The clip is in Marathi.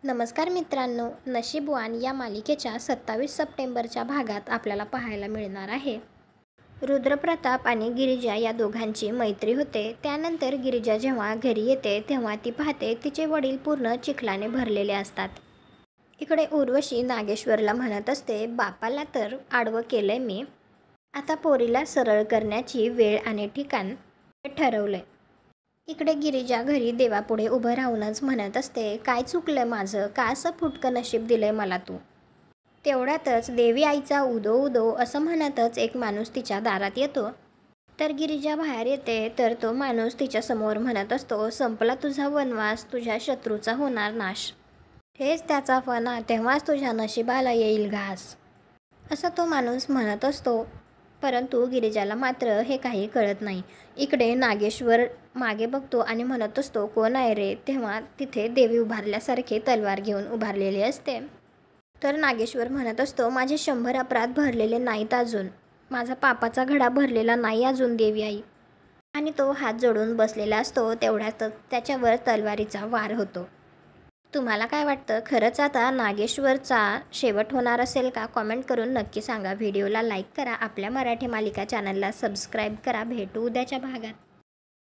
नमस्कार मित्रांनो, नशीबवान या मालिकेच्या 27 सप्टेंबरच्या भागात आपल्याला पाहायला मिळणार आहे. रुद्रप्रताप आणि गिरिजा या दोघांची मैत्री होते. त्यानंतर गिरिजा जेव्हा घरी येते तेव्हा ती पाहते तिचे वडील पूर्ण चिखलाने भरलेले असतात. इकडे उर्वशी नागेश्वरला म्हणत असते, बापाला तर आडवं केलंय मी, आता पोरीला सरळ करण्याची वेळ आणि ठिकाण ठरवलंय. इकडे गिरिजा घरी देवापुढे उभं राहूनच म्हणत असते, काय चुकलं माझं, का असं फुटकं नशीब दिलंय मला तू. तेवढ्यातच देवी आईचा उदो उदो असं म्हणतच एक माणूस तिच्या दारात येतो. तर गिरिजा बाहेर येते तर तो माणूस तिच्या समोर म्हणत असतो, संपला तुझा वनवास, तुझ्या शत्रूचा होणार नाश, हेच त्याचा फणा, तेव्हाच तुझ्या नशिबाला येईल घास, असं तो माणूस म्हणत असतो. परंतु गिरिजाला मात्र हे काही कळत नाही. इकडे नागेश्वर मागे बघतो आणि म्हणत असतो, कोण आहे रे. तेव्हा तिथे देवी उभारल्यासारखे तलवार घेऊन उभारलेली असते. तर नागेश्वर म्हणत असतो, माझे 100 अपराध भरलेले नाहीत अजून, माझा पापाचा घडा भरलेला नाही अजून देवी आई. आणि तो हात जोडून बसलेला असतो. तेवढ्यातच त्याच्यावर तलवारीचा वार होतो. तुम्हाला काय वाटतं, खरंच आता नागेश्वरचा शेवट होणार असेल का? कॉमेंट करून नक्की सांगा. व्हिडिओला लाईक करा, आपल्या मराठी मालिका चॅनलला सबस्क्राईब करा. भेटू उद्याच्या भागात.